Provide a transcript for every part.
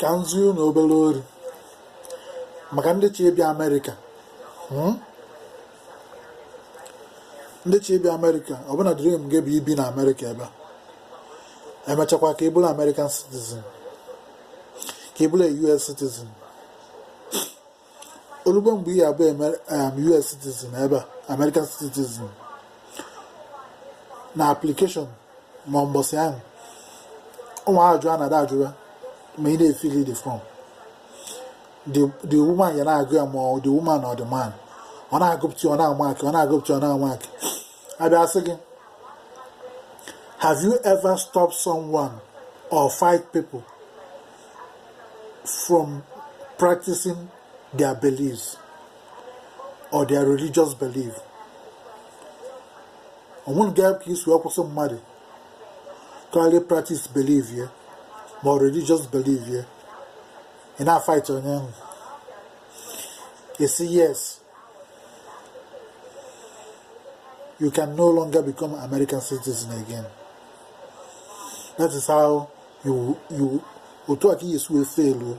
ka nzu na obere ori maka ndị chi bịa Amerịka ndị chi bịa Amerịka ọbụna dream gị bụ ibi na Amerịka ebe emechakwa ka ị bụrụ American citizen ka ị bụrụ US citizen olugbo mgbe ị abụ US citizen ebe American citizen na application ma mbọsị ahụ ụmụ ajụ a na-ada ajụwa ma ị na-efili the form the woman ya na-agụ ya ma the woman or the man ọ na-agụpụta ọ na-amaki ọ na-agụpụta ọ na-amaki abịa sị gị have you ever stopped someone or 5 people from practicing their beliefs or their religious belief? Ọmụnụ ga ka isi akwụsị mmadụ ka practice belief ya ma religious belief ya ị na-fight onye ahụ esi yes, you can no longer become American citizen again. That is how you fail.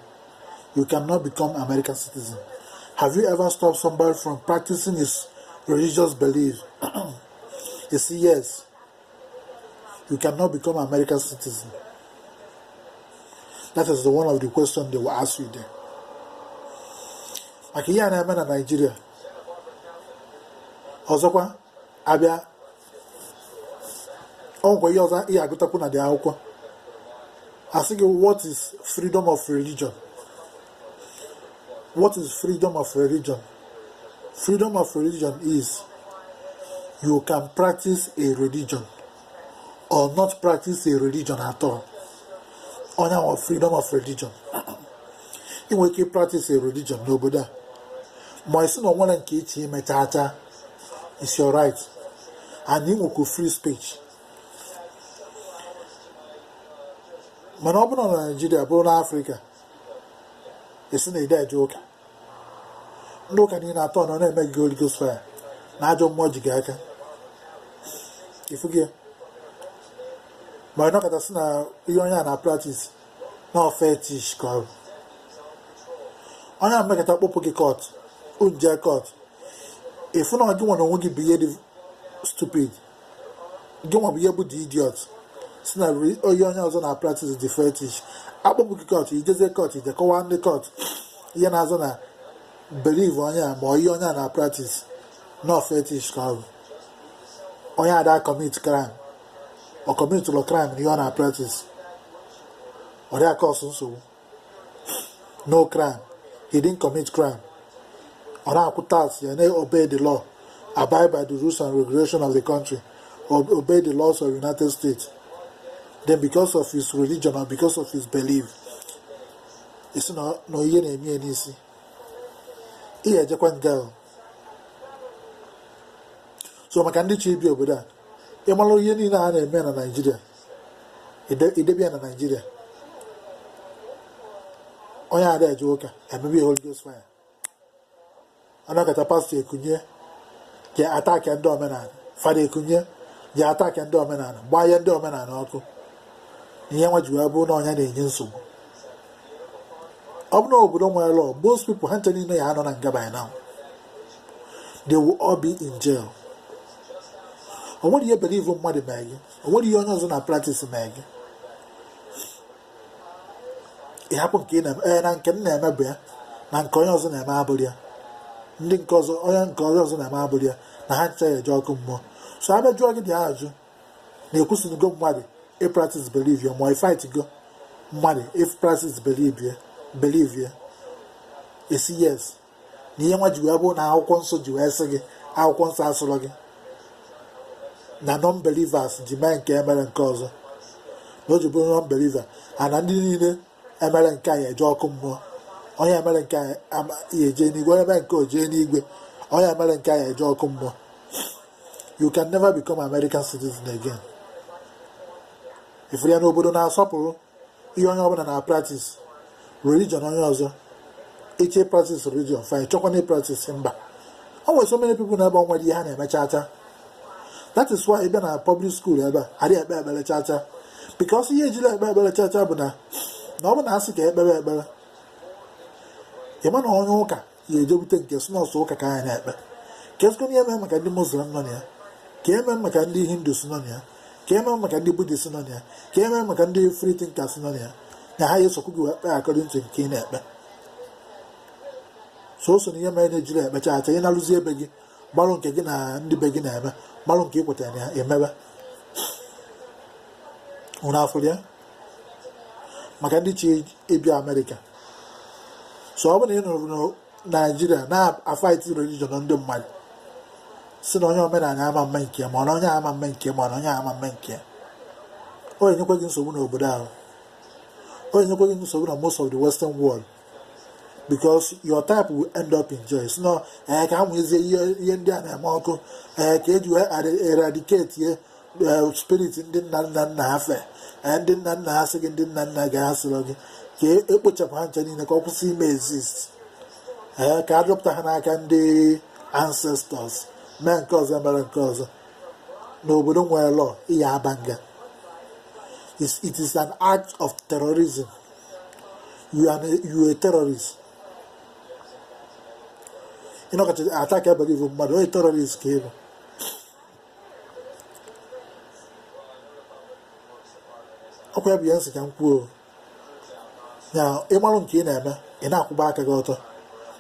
You cannot become American citizen. Have you ever stopped somebody from practicing his religious belief? You see, yes, you cannot become American citizen. That is one of the questions they will ask you there. Like here in Nigeria, ọzọkwa abịa ọgwụ ihe ọzọ ihe agụtakwu na dị akwụkwọ asị gị what is freedom of religion? What is freedom of religion? Freedom of religion is you can practice a religion or not practice a religion at all. On our freedom of religion. You will keep practice a religion, nobody. My son or one and kitty metata is your right. And you will free speech. Man open on Nigeria, born Africa. It's in a dead joke. Look at you not on and make Holy Ghost fire. Now don't watch Gaka. If you get my knock at us now, you are practice. No fetish call. On a make a poke court, unja court. If you don't want to be stupid, don't want to be able to idiot. So now, you are on practice the fetish. Apoke court, you just a court, the one the court. You are not believe on ya, or you are not practice. No fetish call. On ya that commit crime. Or commit to a crime, you are not practice. Or that cause also. No crime. He didn't commit crime. Or that put tax, and they obey the law. Abide by the rules and regulations of the country. Or obey the laws of the United States. Then because of his religion or because of his belief, it's no yen and me and easy. Here, Japan girl. So, my candy be over there. Yamalo Yeni na men in Nigeria. It be in Nigeria. Oya there joker, and maybe Holy Ghost fire. Anaka pastor kunye, the attack and dominant. Fade kunye, the attack and dominant. Why and dominant uncle? Yama Juabu no yan in Jinsu. Obno Budomwa law, most people hunting in the Hanon and Gabay now. They will all be in jail. And what do you believe in Mother Maggie? And what do you know on practice Maggie? It happened to them, and I can never bear, and coils on a marble. Didn't cause oil coils on a marble, the hand say a joke more. So I bet you the argue. They couldn't go muddy. If practice believe you, my fight to go muddy. If practice believe you. It's yes. Near what you have now, consult you as again, our consult again. Na non-believers demand American cause. No to be non-believer. And I didn't American Kaya Jokum more. Only American Jenny, whatever go Jenny, only American Kaya Jokum more. You can never become American citizen again. If we are nobody now supper, you are not our practice. Religion on yours. Each practice religion, fine, chocolate practice simba. Always so many people never want the hand in my charter. That is why even a public school ever, I didn't bear charter. Because he is like Bible charter, but na ọ bụ na asị ka ekpere ekpere ịma na onye ụka ya ejebute nke si nọọsụ ụka ka anyị na-ekpe ka ezigbo ihe mere maka ndị Muslim nọ na ya ka eme maka ndị Hindus nọ na ya ka eme maka ndị Buddhist nọ na ya ka eme maka ndị free thinkers nọ na ya na ha esokwu gị wee kpee according to nke ị na-ekpe so na ihe mere na-ejiri ekpecha acha ị na-alụzi ebe gị gbalụ nke gị na ndị be gị na-eme gbalụ nke ị kwetara na ya emebe ụra afụrụ ya maka ndị chi ịbịa Amerịka so ọ bụ na ị nọrọ na Naijiria na-afight religion ndị mmadụ si na onye omenala ama mma nke ma na onye ama mma nke ma na onye ama mma nke o enyekwa gị nsogbu n'obodo ahụ o enyekwa gị nsogbu na most of the western world because your type will end up in jail so ka ha nwezie ihe ndị a na-eme ọkụ ka eji wee eradicate ye spirit ndị nna nna nna ha fe ndị nna nna ha sị gị ndị nna nna ga-asịrọ gị ka ekpochapụ ha ncha niile ka ọ kwụsị ime exist ka a dọpụta ha n'aka ndị ancestors mee nke ọzọ mere nke ọzọ n'obodo nwere law iya abanga it is an act of terrorism you are a terrorist ịnọkacha attack ebere ivu mmadụ onye terrorist ka ịbụ ọkwa ya bụ ya nsị ka m kwuo na ịmarụ nke ị na-eme ị na-akwụba aka gị ọtọ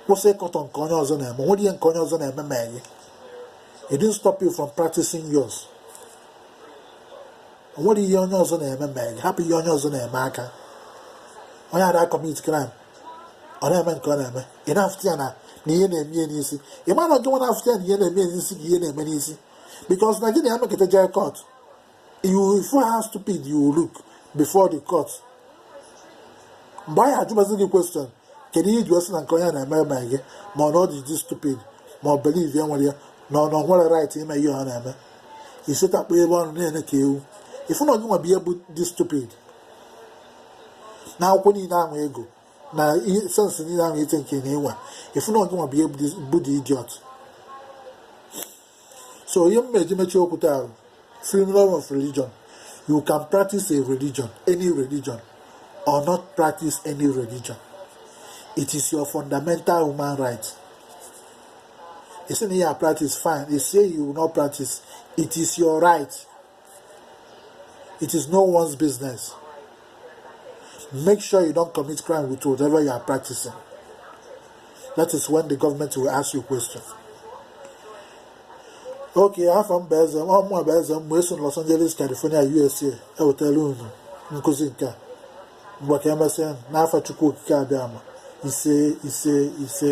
kwụsị ịkọtọ nke onye ọzọ na-eme nwere ihe nke onye ọzọ na-eme ma gị it didn't stop you from practicing yours o nwere ihe onye ọzọ na-eme ma gị hapụ ihe onye ọzọ na-eme aka onye ada commit crime ọ na-eme nke ọ na-eme ị na-afụta ya na ihe na-eme ya n'isi ị ma na gị nwa na-afụta ya na ihe na-eme ya n'isi gị ihe na-eme n'isi because na gị na-emekọta jee court you before how stupid you will look before the court mgbe anyị ajụbazi gị question kedu ihe iji osi na nke onye na-eme eme gị ma ọ na ọ dị stupid ma ọ believe ya nwere ya na ọ nwere right ime ihe ọ na-eme isetakpụ ebe ọnụ na-ene ka ewu ifu na gị nwa bụ ihe bụ dị stupid na akwụkwọ niile ahụ ego na ihe sensị niile ahụ ite nke na-enwe ifu na gị nwa bụ ihe bụ dị idiot so ihe m eji mechie okwu taa freedom of religion you can practice a religion any religion or not practice any religion. It is your fundamental human right. It's in here practice, fine. They say you will not practice. It is your right. It is no one's business. Make sure you don't commit crime with whatever you are practicing. That is when the government will ask you questions. Okay, I'm from Ezemmuo, Los Angeles, California, USA. I will tell you, Nkuzinka. Mgbe ka emesịa n'afọ Chukwu okike abịa ama ise